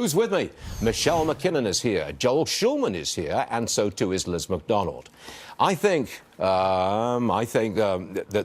Who's with me? Michelle McKinnon is here. Joel Shulman is here, and so too is Liz McDonald. I think that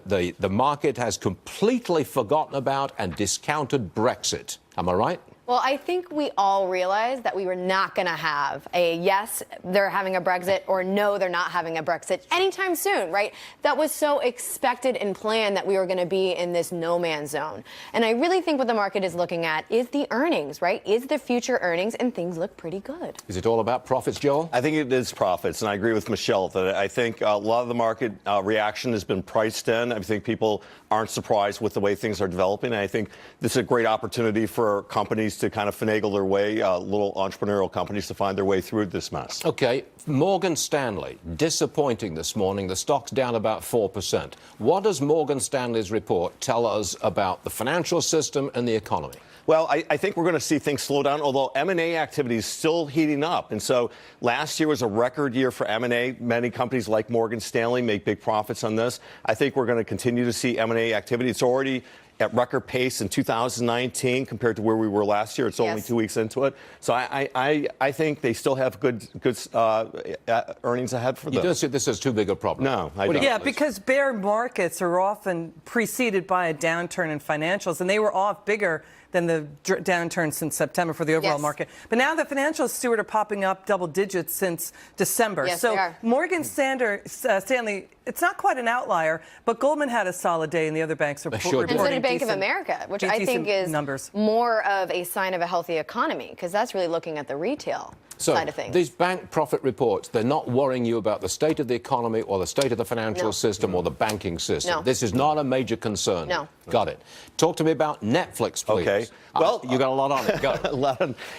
the market has completely forgotten about and discounted Brexit. Am I right? Well, I think we all realized that we were not going to have a yes, they're having a Brexit, or no, they're not having a Brexit anytime soon, right? That was so expected and planned that we were going to be in this no man's zone. And I really think what the market is looking at is the earnings, right? Is the future earnings, and things look pretty good. Is it all about profits, Joel? I think it is profits, and I agree with Michelle that I think a lot of the market reaction has been priced in. I think people aren't surprised with the way things are developing. And I think this is a great opportunity for companies to kind of finagle their way, little entrepreneurial companies to find their way through this mess. Okay, Morgan Stanley, disappointing this morning. The stock's down about 4%. What does Morgan Stanley's report tell us about the financial system and the economy? Well, I think we're going to see things slow down, although M&A activity is still heating up. And so last year was a record year for M&A. Many companies like Morgan Stanley make big profits on this. I think we're going to continue to see M&A activity. It's already at record pace in 2019 compared to where we were last year. It's only 2 weeks into it. So I think they still have good earnings ahead for them. You don't see this as too big a problem? No, I don't. Yeah, because bear markets are often preceded by a downturn in financials, and they were off bigger than the downturn since September for the overall market. But now the financials, Stuart, are popping up double digits since December. Yes, so they are. Morgan Stanley, it's not quite an outlier, but Goldman had a solid day, and the other banks are reporting. And so did Bank of America, which I think is more of a sign of a healthy economy, because that's really looking at the retail side of things. These bank profit reports, they're not worrying you about the state of the economy or the state of the financial system or the banking system. No. This is not a major concern. No. Got it. Talk to me about Netflix, please. Okay. Well, you got a lot on it. Go.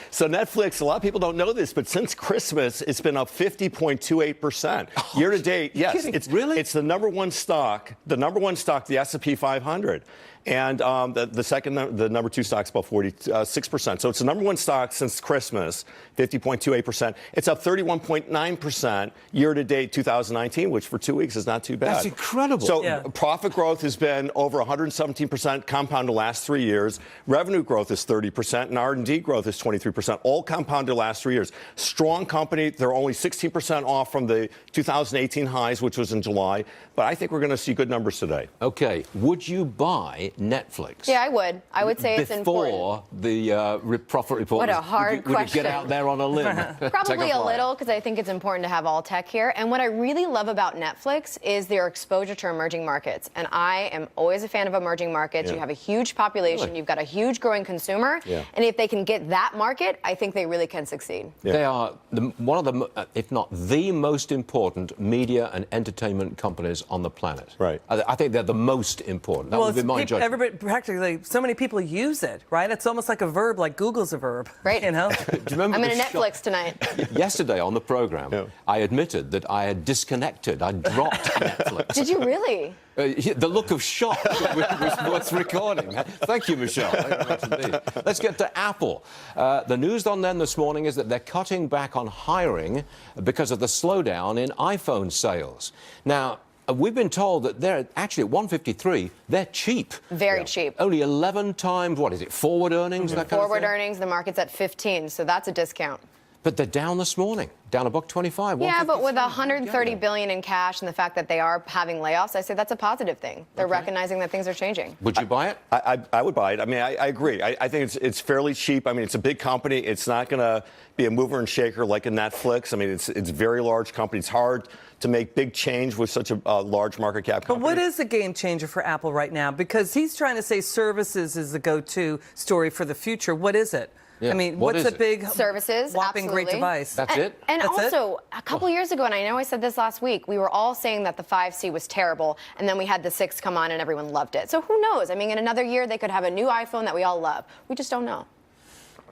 So Netflix, a lot of people don't know this, but since Christmas, it's been up 50.28%. Year to date, yes. It's the number one stock, the S&P 500. And the number two stock's about 46%. So it's the number one stock since Christmas, 50.28%. It's up 31.9% year to date 2019, which for 2 weeks is not too bad. That's incredible. So profit growth has been over 117% compound the last 3 years. Revenue growth is 30%, and R&D growth is 23%, all compounded the last 3 years. Strong company. They're only 16% off from the 2018 highs, which was in July. But I think we're going to see good numbers today. Okay. Would you buy Netflix? Yeah, I would. I would say it's important. Before the profit report. What a hard question. Would you get out there on a limb? Probably a little, because I think it's important to have all tech here. And what I really love about Netflix is their exposure to emerging markets. And I am always a fan of emerging markets. You have a huge population. You've got a huge growing consumer. And if they can get that market, I think they really can succeed. They are one of the, if not the most important media and entertainment companies on the planet. Right. I think they're the most important. That would be my judgment. Everybody, practically, so many people use it, right? It's almost like a verb, like Google's a verb. Right. You know? Do you remember I'm in a Netflix tonight. Yesterday on the program, I admitted that I had disconnected. I dropped Netflix. Did you really? The look of shock was worth recording. Thank you, Michelle. Very much indeed. Let's get to Apple. The news on them this morning is that they're cutting back on hiring because of the slowdown in iPhone sales. Now, we've been told that they're actually at 153. They're cheap. Very cheap. Only 11 times, what is it, forward earnings? That kind of thing? Earnings, the market's at 15, so that's a discount. But they're down this morning, down $1.25. Yeah, but with $130 billion in cash and the fact that they are having layoffs, I say that's a positive thing. They're recognizing that things are changing. Would you buy it? I would buy it. I mean, I agree. I think it's fairly cheap. I mean, it's a big company. It's not going to be a mover and shaker like a Netflix. I mean, it's a very large company. It's hard to make big change with such a large market cap company. But what is the game changer for Apple right now? Because he's trying to say services is the go-to story for the future. What is it? Yeah. I mean, what's a big services, whopping great device? That's it? And That's also, a couple years ago, and I know I said this last week, we were all saying that the 5C was terrible, and then we had the 6 come on and everyone loved it. So who knows? I mean, in another year, they could have a new iPhone that we all love. We just don't know.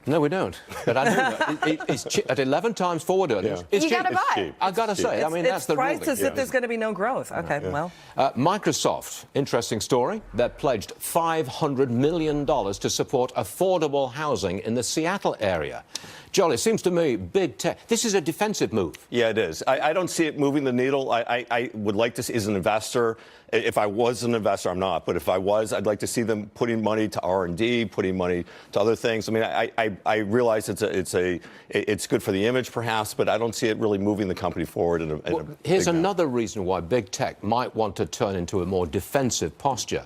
No, we don't. But I know it's at 11 times forward earnings. It's you cheap. got to buy. I got to say, I mean, that's the ruling. It's priced as if there's going to be no growth. Okay, well. Microsoft, interesting story. They're pledged $500 million to support affordable housing in the Seattle area. Joel, it seems to me big tech, this is a defensive move. Yeah, it is. I don't see it moving the needle. I would like to see, as an investor, if I was an investor, I'm not, but if I was, I'd like to see them putting money to R&D, putting money to other things. I mean, I realize it's good for the image, perhaps, but I don't see it really moving the company forward. Here's another reason why big tech might want to turn into a more defensive posture.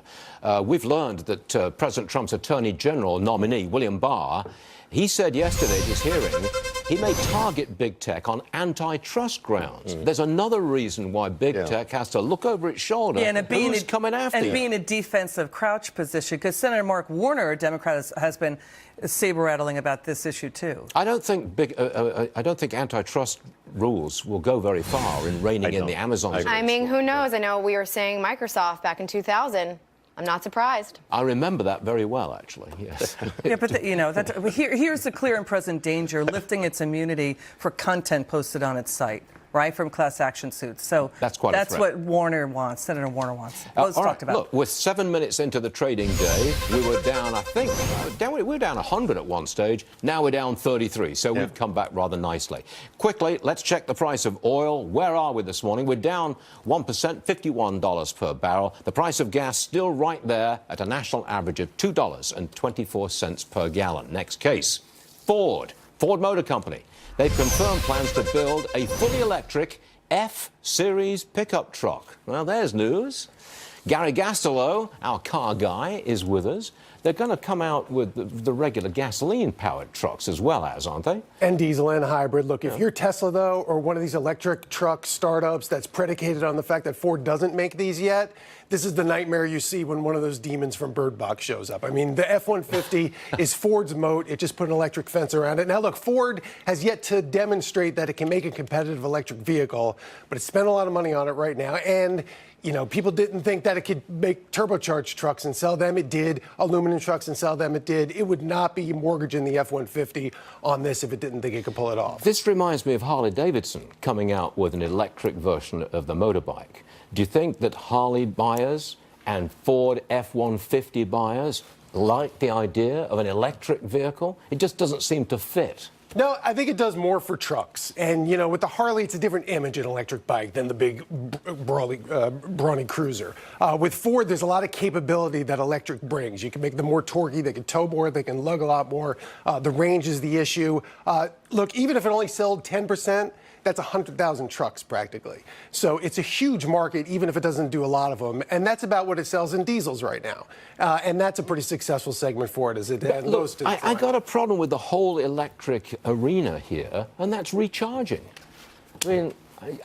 We've learned that President Trump's Attorney General nominee, William Barr, he said yesterday at his hearing he may target big tech on antitrust grounds. There's another reason why big tech has to look over its shoulder. Yeah, and who's coming after you? And being a defensive crouch position, because Senator Mark Warner, a Democrat, has been saber-rattling about this issue too. I don't think antitrust rules will go very far in reining in the Amazon. I mean, who knows? I know we were saying Microsoft back in 2000. I'm not surprised. I remember that very well, actually, yes. Yeah, but here's the clear and present danger, lifting its immunity for content posted on its site, right, from class action suits. So that's what Warner wants, Senator Warner wants. Let's talk about. Look, we're 7 minutes into the trading day. We were down, I think, we were down 100 at one stage. Now we're down 33, so we've come back rather nicely. Quickly, let's check the price of oil. Where are we this morning? We're down 1%, $51 per barrel. The price of gas still right there at a national average of $2.24 per gallon. Next case, Ford Motor Company. They've confirmed plans to build a fully electric F-Series pickup truck. Well, there's news. Gary Gastilow, our car guy, is with us. They're going to come out with the regular gasoline-powered trucks as well as, aren't they? And diesel and hybrid. Look, if you're Tesla, though, or one of these electric truck startups that's predicated on the fact that Ford doesn't make these yet, this is the nightmare you see when one of those demons from Bird Box shows up. I mean, the F-150 is Ford's moat. It just put an electric fence around it. Now, look, Ford has yet to demonstrate that it can make a competitive electric vehicle, but it's spent a lot of money on it right now. And you know, people didn't think that it could make turbocharged trucks and sell them. It did. Aluminum trucks and sell them. It did. It would not be mortgaging the F-150 on this if it didn't think it could pull it off. This reminds me of Harley-Davidson coming out with an electric version of the motorbike. Do you think that Harley buyers and Ford F-150 buyers like the idea of an electric vehicle? It just doesn't seem to fit. No, I think it does more for trucks. And, you know, with the Harley, it's a different image, an electric bike, than the big, brawny cruiser. With Ford, there's a lot of capability that electric brings. You can make them more torquey. They can tow more. They can lug a lot more. The range is the issue. Look, even if it only sold 10%, that's 100,000 trucks practically. So it's a huge market, even if it doesn't do a lot of them. And that's about what it sells in diesels right now. And that's a pretty successful segment for it, as it goes to. I got a problem with the whole electric arena here, and that's recharging. I mean,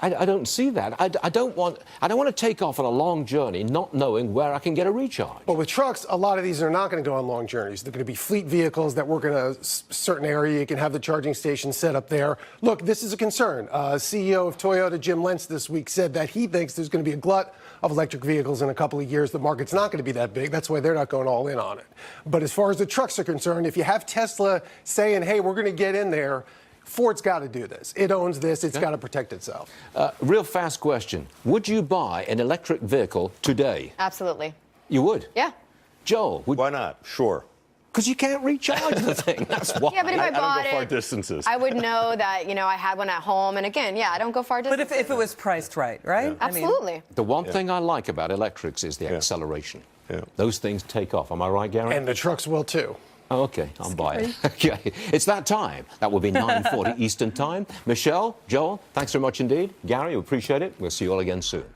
I don't see that. I don't want to take off on a long journey not knowing where I can get a recharge. But with trucks, a lot of these are not going to go on long journeys. They're going to be fleet vehicles that work in a certain area. You can have the charging station set up there. Look, this is a concern. CEO of Toyota, Jim Lentz, this week said that he thinks there's going to be a glut of electric vehicles in a couple of years. The market's not going to be that big. That's why they're not going all in on it. But as far as the trucks are concerned, if you have Tesla saying, hey, we're going to get in there, Ford's got to do this. It owns this. It's got to protect itself. Real fast question. Would you buy an electric vehicle today? Absolutely. You would? Yeah. Joel, why not? Sure. Because you can't recharge the thing. That's why. Yeah, but if I bought don't go far distances. I would know that, you know, I had one at home. And again, yeah, I don't go far distances. But if it was priced right? Yeah. Absolutely. The one thing I like about electrics is the acceleration. Yeah. Those things take off. Am I right, Gary? And the trucks will, too. Oh, OK, I'll buy it. OK, it's that time. That will be 9:40 Eastern Time. Michelle, Joel, thanks very much indeed. Gary, we appreciate it. We'll see you all again soon.